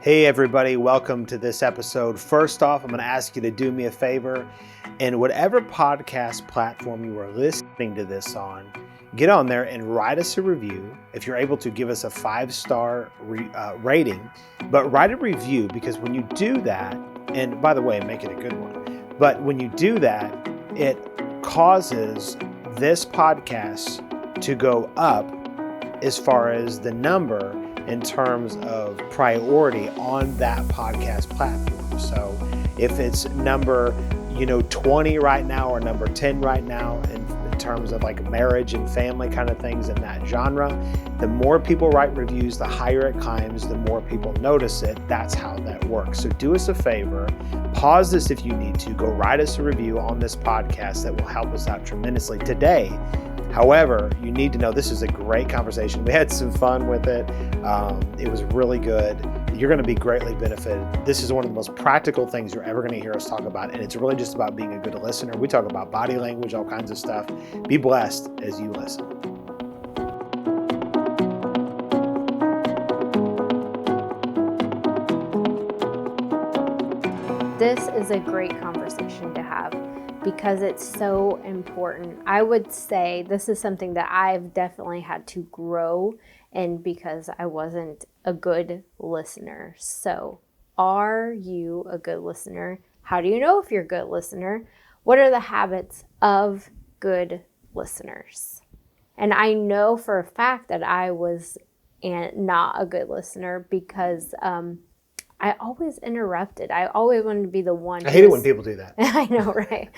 Hey everybody, welcome to this episode. First off, I'm going to ask you to do me a favor, and whatever podcast platform you are listening to this on, get on there and write us a review. If you're able to, give us a 5-star rating, but write a review, because when you do that, and by the way, make it a good one, but when you do that, it causes this podcast to go up as far as the number in terms of priority on that podcast platform. So if it's number 20 right now or number 10 right now in terms of like marriage and family kind of things in that genre, the more people write reviews, the higher it climbs, the more people notice it. That's how that works. So do us a favor, pause this if you need to, go write us a review on this podcast. That will help us out tremendously today. However, you need to know this is a great conversation. We had some fun with it. It was really good. You're going to be greatly benefited. This is one of the most practical things you're ever going to hear us talk about, and it's really just about being a good listener. We talk about body language, all kinds of stuff. Be blessed as you listen. This is a great conversation to have because it's so important. I would say this is something that I've definitely had to grow in because I wasn't a good listener. So, are you a good listener? How do you know if you're a good listener? What are the habits of good listeners? And I know for a fact that I was not a good listener because I always interrupted. I always wanted to be the one. I hate it when people do that. I know, right?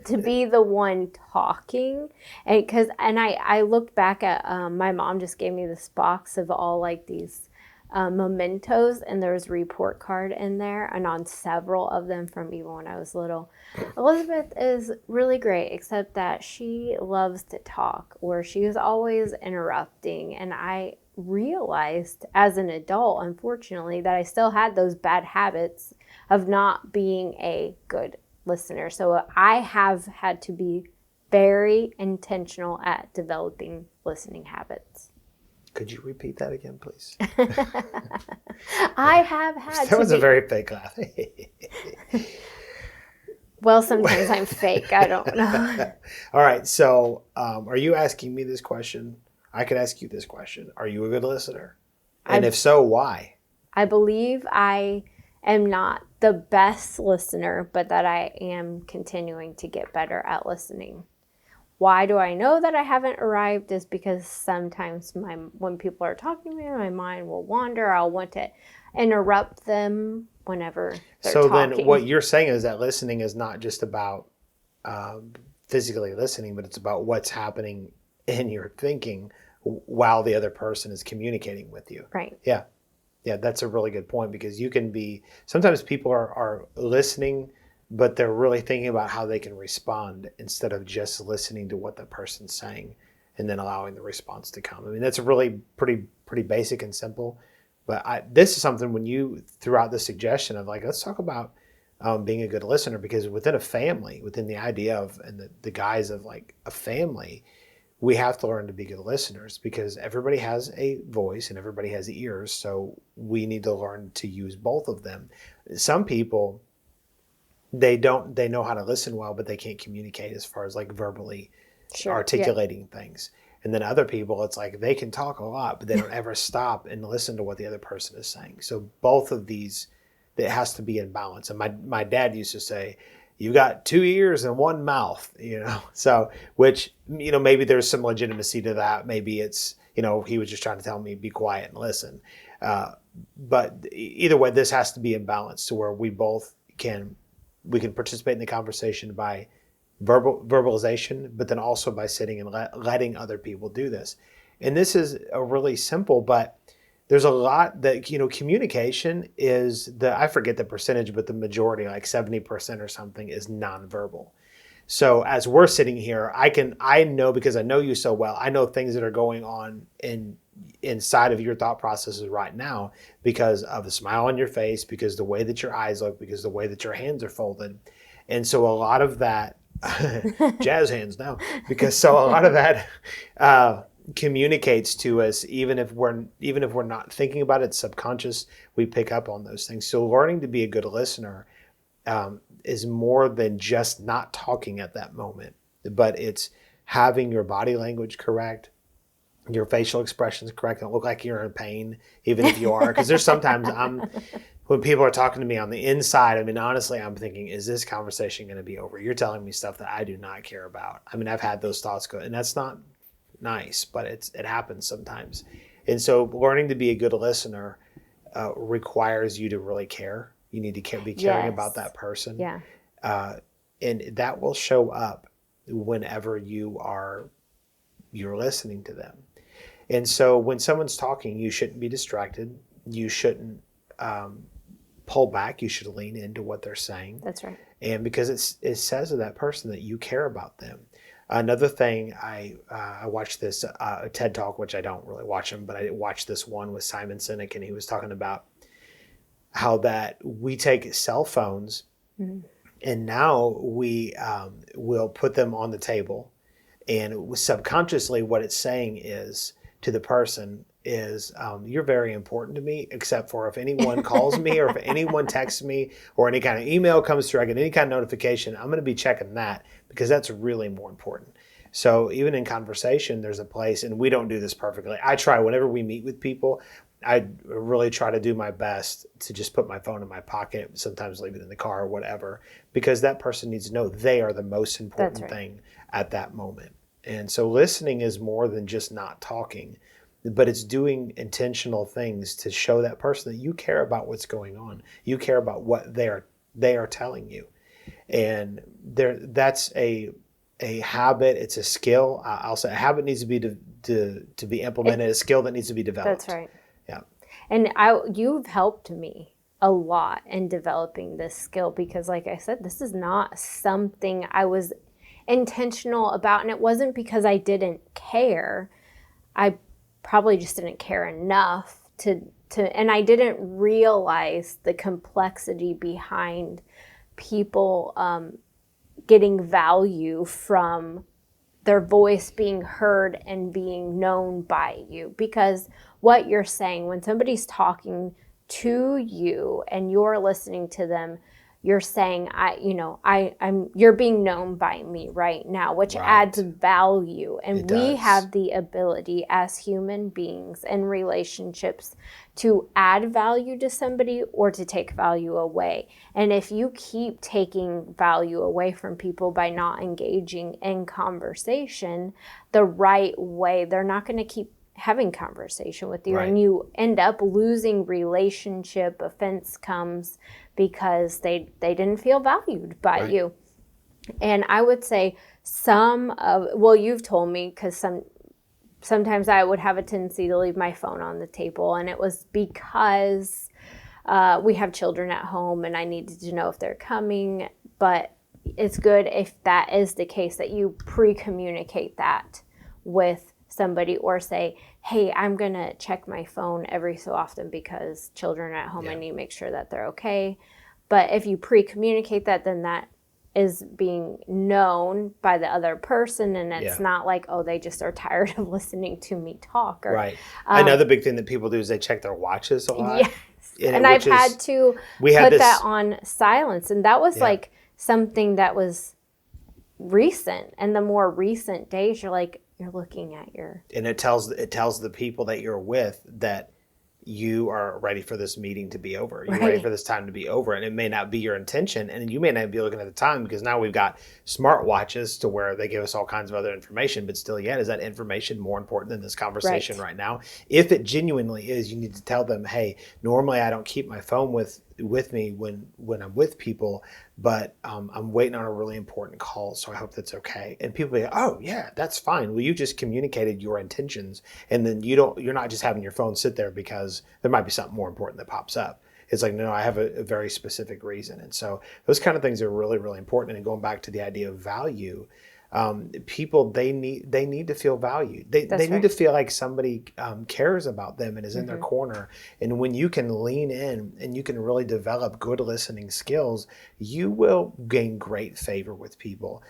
To be the one talking. And I looked back at, my mom just gave me this box of all like these mementos, and there's a report card in there, and on several of them from even when I was little. Elizabeth is really great, except that she loves to talk, or she is always interrupting. And I realized as an adult, unfortunately, that I still had those bad habits of not being a good listener. So I have had to be very intentional at developing listening habits. Could you repeat that again, please? I have had That was a very fake laugh. Well, sometimes I'm fake. I don't know. All right. So are you asking me this question? I could ask you this question. Are you a good listener? And if so, why? I believe I am not the best listener, but that I am continuing to get better at listening. Why do I know that I haven't arrived is because sometimes when people are talking to me, my mind will wander. I'll want to interrupt them whenever they're talking. So then what you're saying is that listening is not just about physically listening, but it's about what's happening in your thinking while the other person is communicating with you. Right. Yeah. Yeah, that's a really good point, because you can be, sometimes people are listening, but they're really thinking about how they can respond instead of just listening to what the person's saying and then allowing the response to come. I mean, that's really pretty basic and simple. But this is something when you threw out the suggestion of like, let's talk about being a good listener, because within a family, within the idea of and the guise of like a family, we have to learn to be good listeners, because everybody has a voice and everybody has ears. So we need to learn to use both of them. Some people, they know how to listen well, but they can't communicate as far as like verbally articulating things. And then other people, it's like they can talk a lot, but they don't ever stop and listen to what the other person is saying. So both of these, it has to be in balance. And my dad used to say, you got 2 ears and 1 mouth, so, which, maybe there's some legitimacy to that. Maybe it's, he was just trying to tell me, be quiet and listen. But either way, this has to be in balance to where we both can participate in the conversation by verbalization, but then also by sitting and letting other people do this. And this is a really simple, but there's a lot that, communication is I forget the percentage, but the majority, like 70% or something, is nonverbal. So as we're sitting here, I know, because I know you so well, I know things that are going on inside of your thought processes right now because of the smile on your face, because the way that your eyes look, because the way that your hands are folded. And so a lot of that, jazz hands now, because so a lot of that, communicates to us, even if we're not thinking about it, subconscious, we pick up on those things. So learning to be a good listener is more than just not talking at that moment, but it's having your body language correct, your facial expressions correct. Don't look like you're in pain, even if you are. Because there's sometimes when people are talking to me on the inside, I mean, honestly, I'm thinking, is this conversation going to be over? You're telling me stuff that I do not care about. I mean, I've had those thoughts go, and that's not nice, but it happens sometimes. And so learning to be a good listener requires you to really care. You need to be caring about that person. Yeah. And that will show up whenever you're listening to them. And so when someone's talking, you shouldn't be distracted. You shouldn't pull back. You should lean into what they're saying. That's right. And because it says to that person that you care about them. Another thing, I watched this TED Talk, which I don't really watch them, but I watched this one with Simon Sinek, and he was talking about how that we take cell phones and now we will put them on the table, and subconsciously what it's saying is to the person is you're very important to me, except for if anyone calls me or if anyone texts me or any kind of email comes through, I get any kind of notification, I'm going to be checking that because that's really more important. So even in conversation, there's a place, and we don't do this perfectly. I try whenever we meet with people, I really try to do my best to just put my phone in my pocket, sometimes leave it in the car or whatever, because that person needs to know they are the most important thing at that moment. And so listening is more than just not talking, but it's doing intentional things to show that person that you care about what's going on. You care about what they are telling you. And that's a habit. It's a skill. I'll say a habit needs to be implemented, a skill that needs to be developed. That's right. Yeah. And you've helped me a lot in developing this skill because, like I said, this is not something I was intentional about, and it wasn't because I didn't care. I probably just didn't care enough to and I didn't realize the complexity behind people getting value from their voice being heard and being known by you. Because what you're saying, when somebody's talking to you and you're listening to them, you're saying, you're being known by me right now, which adds value. And we have the ability as human beings in relationships to add value to somebody or to take value away. And if you keep taking value away from people by not engaging in conversation the right way, they're not going to keep having conversation with you, and you end up losing relationship. Offense comes because they didn't feel valued by you. And I would say you've told me, because sometimes I would have a tendency to leave my phone on the table, and it was because we have children at home and I needed to know if they're coming. But it's good if that is the case that you pre-communicate that with somebody, or say, hey, I'm going to check my phone every so often because children are at home. I need to make sure that they're okay. But if you pre-communicate that, then that is being known by the other person, and it's not like, oh, they just are tired of listening to me talk. Another big thing that people do is they check their watches a lot. Yes. And I've had to put that on silence. And that was like something that was recent. And the more recent days, you're looking at and it tells the people that you're with that you are ready for this meeting to be over. You're ready for this time to be over. And it may not be your intention, and you may not be looking at the time, because now we've got smart watches to where they give us all kinds of other information, but still yet, is that information more important than this conversation right now? If it genuinely is, you need to tell them, hey, normally I don't keep my phone with me when I'm with people, but I'm waiting on a really important call, so I hope that's okay. And people go, oh yeah, that's fine. Well, you just communicated your intentions, and then you're not just having your phone sit there because there might be something more important that pops up. It's like, no, I have a very specific reason. And so those kind of things are really, really important. And going back to the idea of value, people, they need to feel valued. They need to feel like somebody cares about them and is in their corner. And when you can lean in and you can really develop good listening skills, you will gain great favor with people.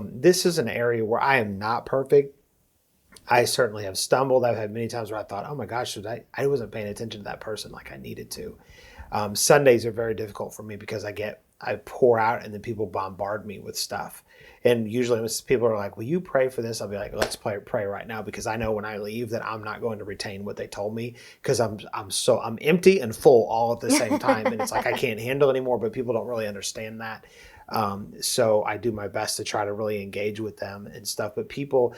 This is an area where I am not perfect. I certainly have stumbled. I've had many times where I thought, oh my gosh, I wasn't paying attention to that person like I needed to. Sundays are very difficult for me because I pour out and then people bombard me with stuff. And usually when people are like, will you pray for this? I'll be like, let's pray right now, because I know when I leave that I'm not going to retain what they told me, because I'm empty and full all at the same time. And it's like, I can't handle anymore, but people don't really understand that. So I do my best to try to really engage with them and stuff. But people,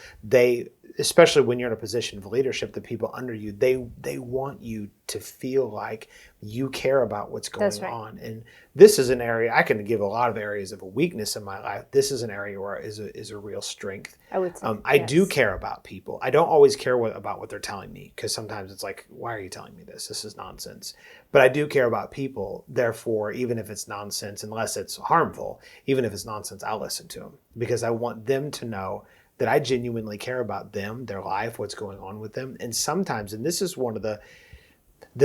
especially when you're in a position of leadership, the people under you, they want you to feel like you care about what's going on. And this is an area, I can give a lot of areas of a weakness in my life. This is an area where is a real strength. I would say, I do care about people. I don't always care about what they're telling me, because sometimes it's like, why are you telling me this? This is nonsense. But I do care about people. Therefore, even if it's nonsense, unless it's harmful, even if it's nonsense, I'll listen to them, because I want them to know that I genuinely care about them, their life, what's going on with them. And sometimes, and this is one of the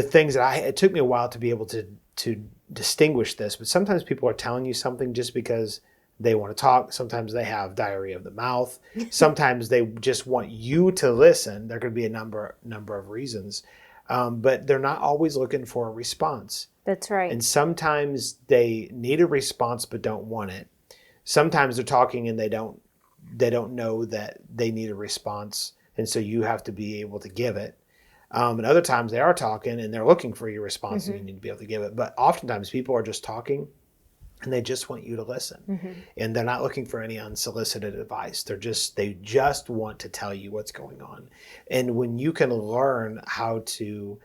things that it took me a while to be able to distinguish this, but sometimes people are telling you something just because they want to talk. Sometimes they have diarrhea of the mouth. Sometimes they just want you to listen. There could be a number of reasons, but they're not always looking for a response. That's right. And sometimes they need a response but don't want it. Sometimes they're talking and they don't know that they need a response, and so you have to be able to give it. And other times they are talking and they're looking for your response, and you need to be able to give it. But oftentimes people are just talking and they just want you to listen. And they're not looking for any unsolicited advice. They just want to tell you what's going on. And when you can learn how to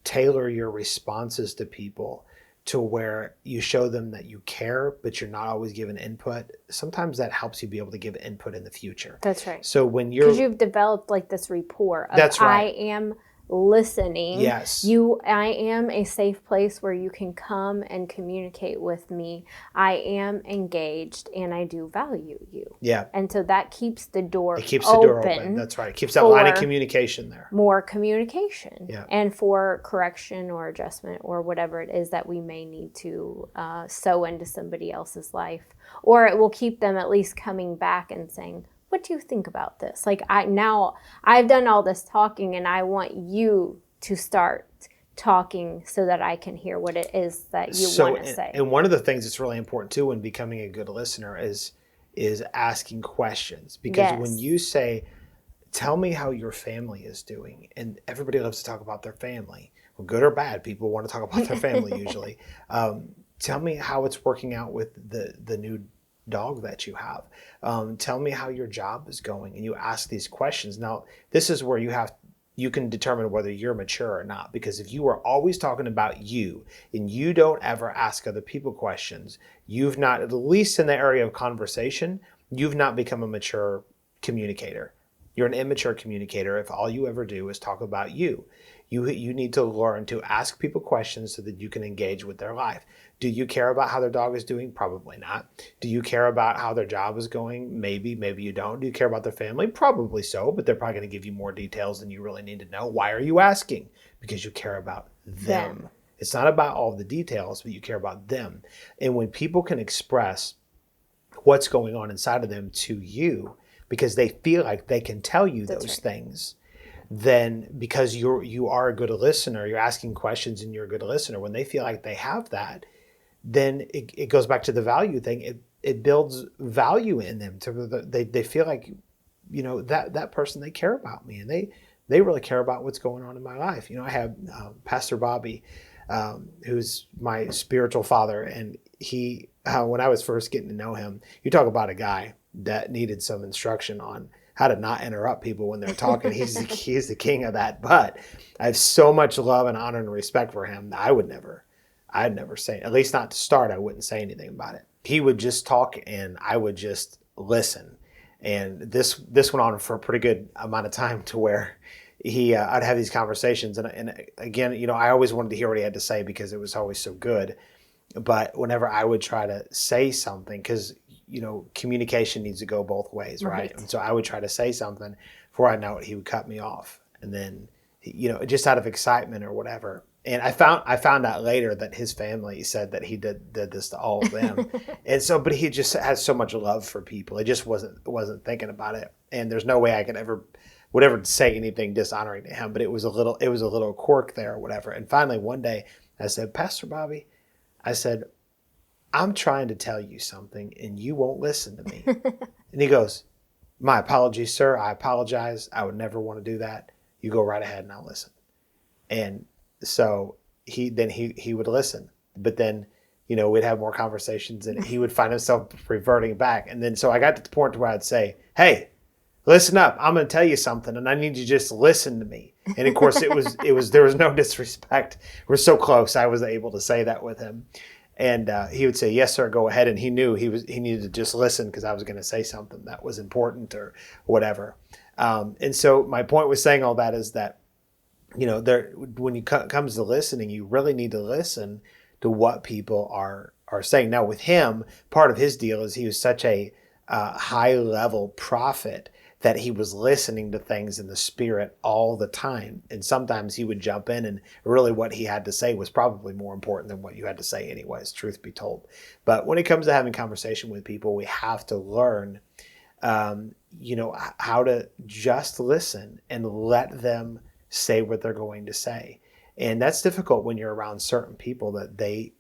tailor your responses to people to where you show them that you care, but you're not always giving input, sometimes that helps you be able to give input in the future. That's right. So when because you've developed like this rapport of, that's right. I am listening. Yes. I am a safe place where you can come and communicate with me. I am engaged and I do value you. Yeah. And so that keeps the door open. It keeps the door open. That's right. It keeps that line of communication there. More communication. Yeah. And for correction or adjustment or whatever it is that we may need to sow into somebody else's life. Or it will keep them at least coming back and saying, what do you think about this? Like, I've done all this talking and I want you to start talking so that I can hear what it is that you want to say. And one of the things that's really important too when becoming a good listener is asking questions. Because when you say, tell me how your family is doing, and everybody loves to talk about their family. Well, good or bad, people want to talk about their family usually. Tell me how it's working out with the new dog that you have. Tell me how your job is going. And you ask these questions. Now, this is where you can determine whether you're mature or not. Because if you are always talking about you and you don't ever ask other people questions, you've not, at least in the area of conversation, you've not become a mature communicator. You're an immature communicator if all you ever do is talk about you. You need to learn to ask people questions so that you can engage with their life. Do you care about how their dog is doing? Probably not. Do you care about how their job is going? Maybe you don't. Do you care about their family? Probably so, but they're probably going to give you more details than you really need to know. Why are you asking? Because you care about them. It's not about all the details, but you care about them. And when people can express what's going on inside of them to you, because they feel like they can tell you those things, then because you are a good listener, you're asking questions and you're a good listener, when they feel like they have that, then it goes back to the value thing. It builds value in them. They feel like, that person, they care about me, and they really care about what's going on in my life. I have Pastor Bobby, who's my spiritual father, and he, when I was first getting to know him, you talk about a guy that needed some instruction on how to not interrupt people when they're talking. He's the king of that. But I have so much love and honor and respect for him that I'd never say, at least not to start, I wouldn't say anything about it. He would just talk and I would just listen. And this went on for a pretty good amount of time, to where I'd have these conversations. And again, I always wanted to hear what he had to say because it was always so good. But whenever I would try to say something, because communication needs to go both ways, right? And so I would try to say something, before I know it, he would cut me off. And then, just out of excitement or whatever, And I found out later that his family said that he did this to all of them. And so, but he just has so much love for people. He just wasn't thinking about it. And there's no way I would ever say anything dishonoring to him, but it was a little quirk there or whatever. And finally one day I said, Pastor Bobby, I said, I'm trying to tell you something and you won't listen to me. And he goes, my apologies, sir. I apologize. I would never want to do that. You go right ahead and I'll listen. And so he would listen, but then, we'd have more conversations and he would find himself reverting back. And then, so I got to the point where I'd say, hey, listen up. I'm going to tell you something and I need you to just listen to me. And of course there was no disrespect. We're so close. I was able to say that with him. And he would say, yes, sir, go ahead. And he knew he needed to just listen because I was going to say something that was important or whatever. And so my point with saying all that is that, when it comes to listening, you really need to listen to what people are saying. Now with him, part of his deal is he was such a high level prophet that he was listening to things in the spirit all the time. And sometimes he would jump in and really what he had to say was probably more important than what you had to say anyways, truth be told. But when it comes to having conversation with people, we have to learn, how to just listen and let them say what they're going to say. And that's difficult when you're around certain people that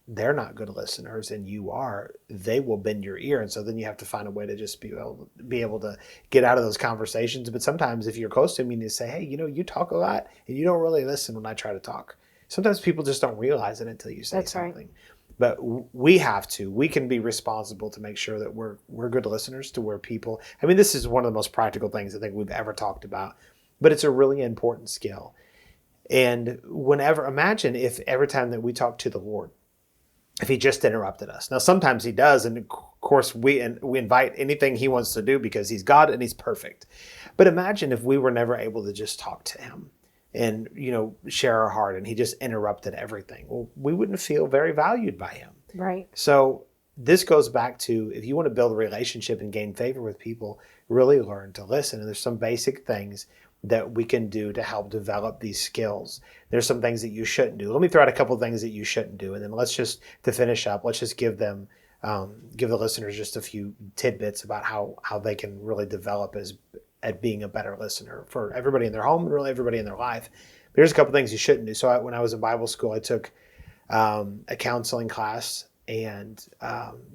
they're not good listeners and you are. They will bend your ear. And so then you have to find a way to just be able to get out of those conversations. But sometimes if you're close to them, you need to say, hey, you talk a lot and you don't really listen when I try to talk. Sometimes people just don't realize it until you say That's something. Right. But we can be responsible to make sure that we're good listeners to where people, this is one of the most practical things I think we've ever talked about, but it's a really important skill. And imagine if every time that we talk to the Lord, if he just interrupted us. Now, sometimes he does. And of course we invite anything he wants to do because he's God and he's perfect. But imagine if we were never able to just talk to him and, share our heart and he just interrupted everything. Well, we wouldn't feel very valued by him. Right. So this goes back to, if you want to build a relationship and gain favor with people, really learn to listen. And there's some basic things that we can do to help develop these skills. There's some things that you shouldn't do. Let me throw out a couple of things that you shouldn't do. And then to finish up, let's just give the listeners just a few tidbits about how they can really develop at being a better listener for everybody in their home and really everybody in their life. But here's a couple of things you shouldn't do. So when I was in Bible school, I took a counseling class and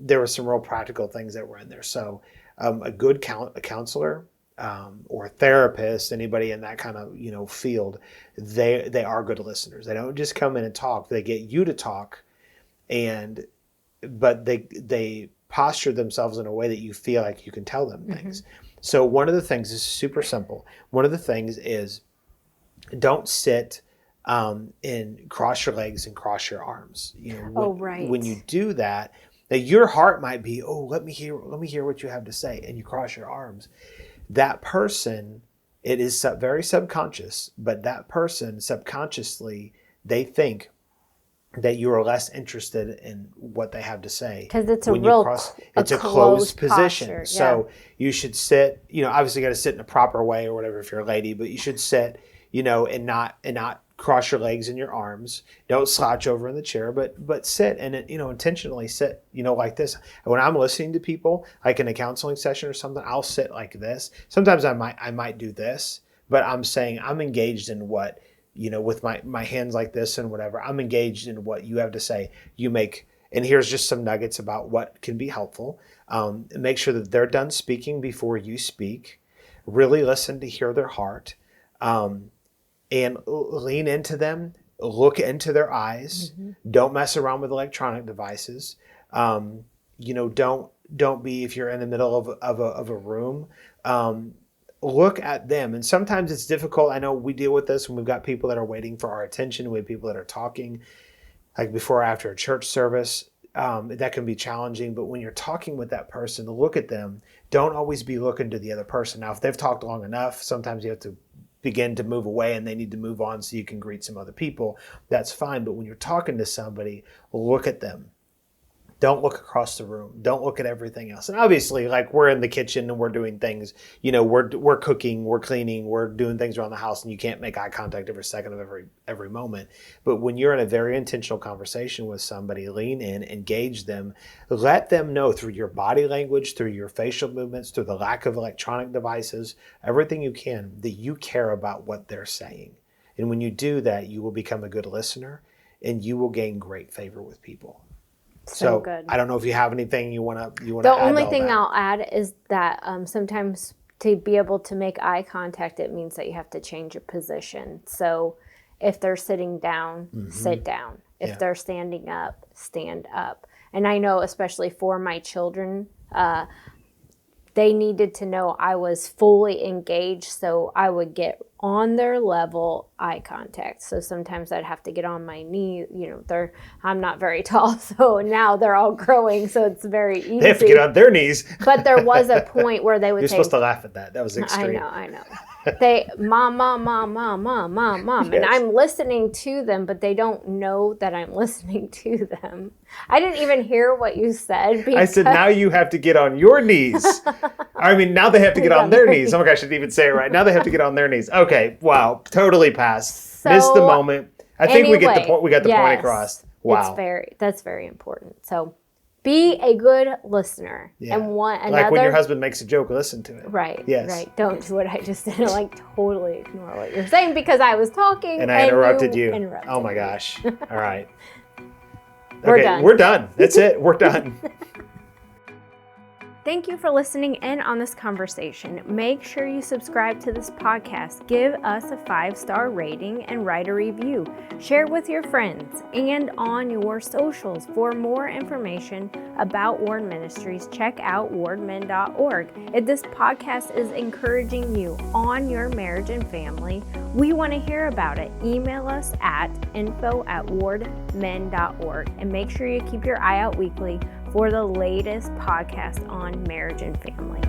there were some real practical things that were in there. So a good counselor, or a therapist, anybody in that kind of field, they are good listeners. They don't just come in and talk. They get you to talk, but they posture themselves in a way that you feel like you can tell them things. Mm-hmm. So one of the things is super simple. One of the things is don't sit and cross your legs and cross your arms. Right. When you do that, your heart might be, let me hear what you have to say, and you cross your arms. That person, it is very subconscious, but that person subconsciously, they think that you are less interested in what they have to say. Because it's a closed position. Posture, yeah. So you should sit, obviously you got to sit in a proper way or whatever if you're a lady, but you should sit, and not cross your legs and your arms. Don't slouch over in the chair, but sit and intentionally sit, like this. When I'm listening to people, like in a counseling session or something, I'll sit like this. Sometimes I might do this, but I'm saying I'm engaged in what, with my hands like this and whatever. I'm engaged in what you have to say. And here's just some nuggets about what can be helpful. Make sure that they're done speaking before you speak. Really listen to hear their heart. And lean into them, look into their eyes. Mm-hmm. Don't mess around with electronic devices. Don't be, if you're in the middle of a room, look at them. And sometimes it's difficult. I know we deal with this when we've got people that are waiting for our attention. We have people that are talking like before or after a church service. That can be challenging, but when you're talking with that person, look at them. Don't always be looking to the other person. Now, if they've talked long enough, sometimes you have to begin to move away and they need to move on so you can greet some other people. That's fine. But when you're talking to somebody, look at them. Don't look across the room. Don't look at everything else. And obviously, like, we're in the kitchen and we're doing things, we're cooking, we're cleaning, we're doing things around the house, and you can't make eye contact every second of every moment. But when you're in a very intentional conversation with somebody, lean in, engage them, let them know through your body language, through your facial movements, through the lack of electronic devices, everything you can, that you care about what they're saying. And when you do that, you will become a good listener and you will gain great favor with people. So good. I don't know if you have anything you want to add. The only thing I'll add is that sometimes to be able to make eye contact, it means that you have to change your position. So if they're sitting down, sit down. If they're standing up, stand up. And I know, especially for my children, they needed to know I was fully engaged, so I would get on their level eye contact. So sometimes I'd have to get on my knee. I'm not very tall, so now they're all growing, so it's very easy. They have to get on their knees. But there was a point where they would You're say, supposed to laugh at that. That was extreme. I know. They, mom, Yes. and I'm listening to them, but they don't know that I'm listening to them. I didn't even hear what you said. I said, now you have to get on your knees. I mean, now they have to get on their knees. Oh my gosh, I shouldn't even say it right. Now they have to get on their knees. Okay, wow, totally passed. Missed the moment. I think we get the point. We got the point across. Wow, that's very important. So be a good listener. Yeah. And like when your husband makes a joke, listen to it. Right. Yes. Right. Don't do what I just did. Like totally ignore what you're saying because I was talking and I interrupted you. Oh my gosh. All right. We're done. That's it. We're done. Thank you for listening in on this conversation. Make sure you subscribe to this podcast, give us a 5-star rating, and write a review. Share with your friends and on your socials. For more information about Ward Ministries, check out wardmen.org. If this podcast is encouraging you on your marriage and family, we want to hear about it. Email us at info@wardmen.org and make sure you keep your eye out weekly for the latest podcast on marriage and family.